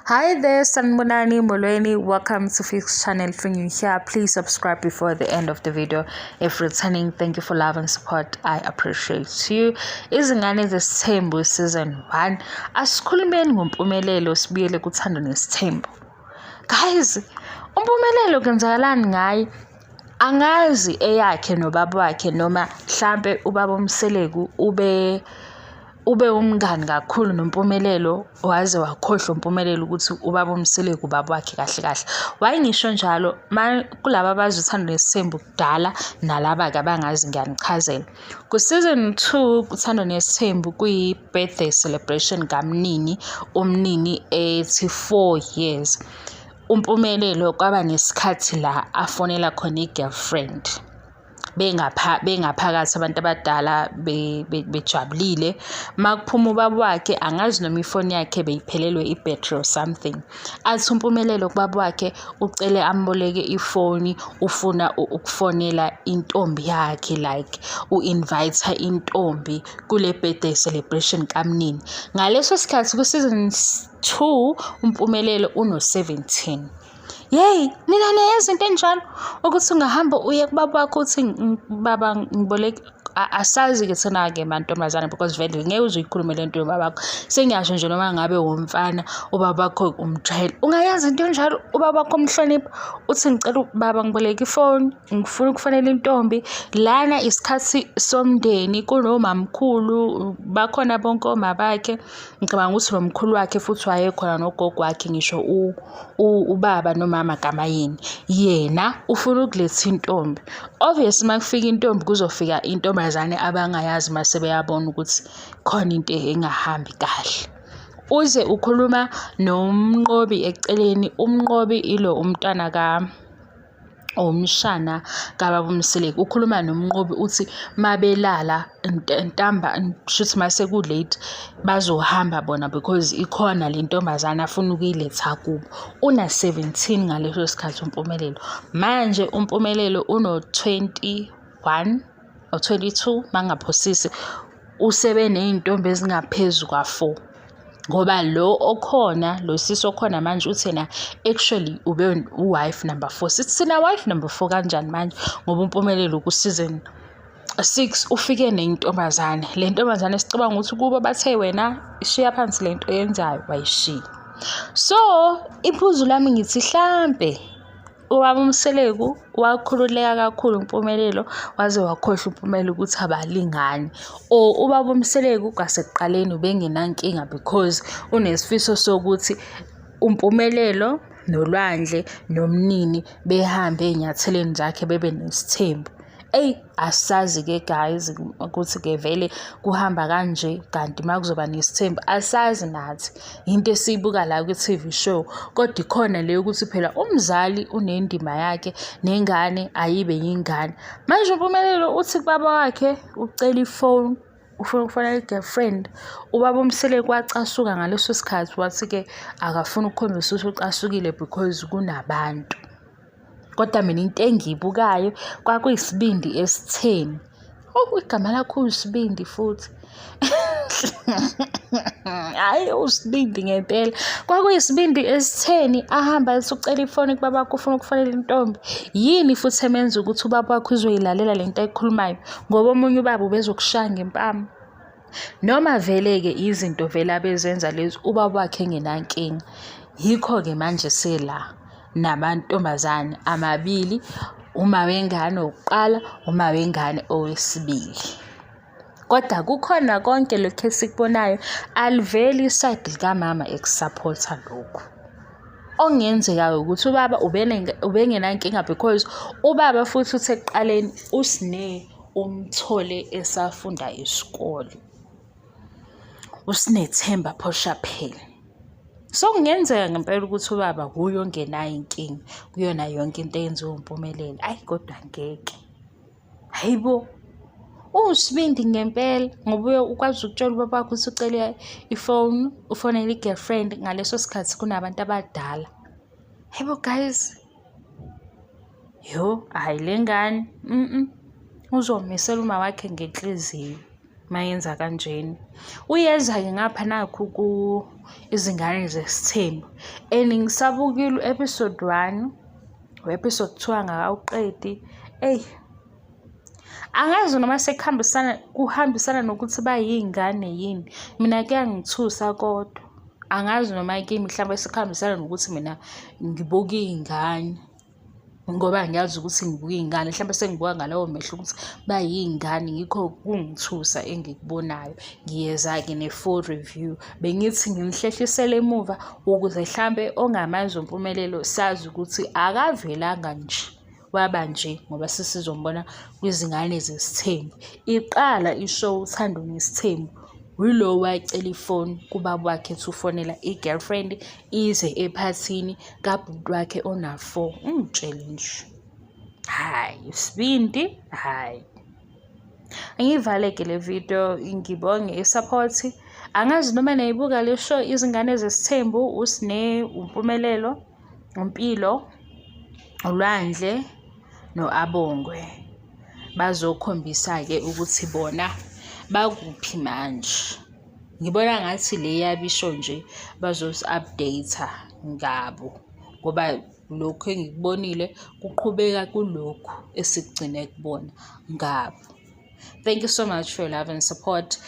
Hi there, Sanibonani, Molweni. Welcome to Fix channel. If you're new here, please subscribe before the end of the video. If returning, thank you for love and support. I appreciate you. Izingane Zesthembu Season 1. Asikhulumeni ngompumelelo sibuyele kuThando Nes'thembu. Guys, umpumelelo kenzakalani ngayi? Angazi eyakhe nobaba wakhe noma mhlambe ubaba uMseleku ube umngani kakhulu noMpumelelo waze wakhohlwa uMpumelelo ukuthi ubaba uMseleku ubaba wakhe kahle kahle. Wayengisho njalo kulabo abazi uThando Nes'thembu kudala nalaba ke abangazi ngiyanichazela. Ku season 2 uThando Nes'thembu kuyi birthday celebration kamnini, umnini ethi 4 years. uMpumelelo kwaba nesikhathi la afonela khona igirlfriend. Bengaphakathi abantu abadala bejabulile. Makuphuma ubaba wakhe angazi noma ifoni yakhe beyiphelelwe ibattery or something. Athi uMpumelelo kubaba wakhe ucele amboleke ifoni, ufuna ukufonela intombi yakhe, like uinvite intombi kule birthday celebration kamnini. Ngaleso sikhathi ku season 2 uMpumelelo uno 17. Yey, mina nezinto enjalo ukuthi ungahamba uye kubaba wakho uthi baba ngiboleke asazi ke thina ke mantombazana because vele ngeke uzikhulume lento yobaba wakho. Sengiyasho nje noma ngabe umfana ubaba wakho umjayeli. Ungayazi into enjalo ubaba wakho umhlonipha uthi ngicela ubaba ngiboleke ifoni, ngifuna ukufonela intombi. Lana isikhathi somndeni kunomamkhulu bakhona bonke omabakhe. Ngicabanga ukuthi nomkhulu wakhe futhi wayekhona nogogo wakhe ngisho ubaba nomama kaMayeni. Yena ufuna ukuletha intombi. Obviously makufika intombi kuzofika intombazane abangayazi mase beyabona ukuthi khona into engahambi kahle. Uze ukhuluma nomnqobi eceleni. Umnqobi ilo umntwana umshana kababa uMseleku. Ukhuluma nomnqobi uthi mabelala ntamba shuthi mase ku late bazohamba bona because ikhona le ntombazana afuna ukuyiletha kubo. Una 17 ngaleso sikhathi uMpumelelo. Manje uMpumelelo uno 21 or 22 mangaphosisi. Usebe nezintombi ezingaphezulu kwa4. Ngoba lo okhona lo sisi okhona manje uthena actually ube wife number 4. Sithi sina wife number 4 kanjani manje ngoba uMpumelelo ku season 6 ufike nentombazane. Le ntombazane sicabanga ukuthi kuba bathe wena ishiya phansi lento yenzayo wayishiya. So iphuzu lami ngithi mhlambe ubaba uMseleku wakhululeka kakhulu uMpumelelo waze wakhohlwa uMpumelelo ukuthi abalingani. Ubaba uMseleku kasekuqaleni ubengenankinga because unesifiso sokuthi uMpumelelo noLwandle nomnini behambe ezinyatheleni zakhe bebe nesithembu. Asazi ke guys ukuthi ke vele kuhamba kanje kanti makuzoba nesithembu asazi nathi. Into esibuka la ku TV show kodwa ikhona le ukuthi phela umzali unendima yakhe nengane ayibe yingane. Manje uMpumelelo uthi kubaba wakhe ucela ifoni, ufuna ukufonela igirlfriend. Ubaba uMseleku wacasuka ngaleso sikhathi wathi ke akafuna ukukhombisa ukuthi ucasukile because kunabantu. Kodwa mina into engiyibukayo kwakuyiSbindi S10. Igama lakho uSbindi futhi. Hayi uSbindi ngempela. KwakuyiSbindi S10 ahamba esucela ifoni kubaba wakho ufuna ukufonela intombi. Yini futhi emenza ukuthi ubaba wakho uzoyilalela lento ayikhulumayo ngoba omunye ubaba ubezokushaya ngempama. Noma vele ke izinto vele abezenza lezi ubaba wakhe engenankinga. Yikho ke manje sela namantombazane amabili, uma wengane oqala, uma wengane owesibili. Kodwa kukhona konke lokho esikubonayo aliveli iside likamama ekusupporta lokho. Ongenzeka ukuthi ubaba ubengenankinga because ubaba futhi uthe ekuqaleni usine umthole esafunda isikole. Usinethemba phosha phela. So kungenzeka ngempela ukuthi ubaba huyo ongenayo inkinga kuyona yonke into eyenziwa uMpumelelo. Kodwa ngeke. Hayibo. uSbindi ngempela ngoba ukwazi ukutshela ubaba wakho ukuthi ucela ifoni, ufonela igirlfriend ngaleso sikhathi kunabantu abadala. Hayibo guys. Hayi lengane. Uzomisela uma wakhe ngenhliziyo mayenza kanjeni. Uyeza ke ngapha nakho Izingane Zesthembu, and ngisabukile episode 1 episode 2 angakawuqedi. Angazi noma kuhambisana nokuthi bayingane yini. Mina kuyangithusa kodwa angazi noma kimi mhlawumbe sekuhambisana nokuthi mina ngibuka iy'ngane, ngoba ngiyazi ukuthi ngibuka iy'ngane, mhlawumbe sengibuka ngalawo mehlo ukuthi bayingane, yikho kungithusa engikubonayo. Ngiyeza-ke ne-full review. Bengithi nginihlehlisele emuva ukuze mhlambe ongamazi uMpumelelo sazi ukuthi akavelanga nje, waba nje ngoba sesizombona kwizingane Zesthembu. Iqala ishow Uthando Nes'thembu yilo wacela ifoni kubaba wakhe ethi ufonela i-girlfriend ize ephathini kabhuti wakhe ona-4. Ungitshele nje, hhayi uSbindi, hhayi. Angivale-ke le video, ngibonge i-support. Angazi noma nayibuka le show Izingane Zesthembu, uSne, uMpumelelo, uMpilo, uLwandle no-Abongwe bazokhombisa-ke ukuthi bona bakuphi manje. Ngibona ngathi le yabo isho nje bazosi-update ngabo, ngoba lokhu engikubonile kuqhubeka kulokhu esikugcine kubona ngabo. Thank you so much for your love and support.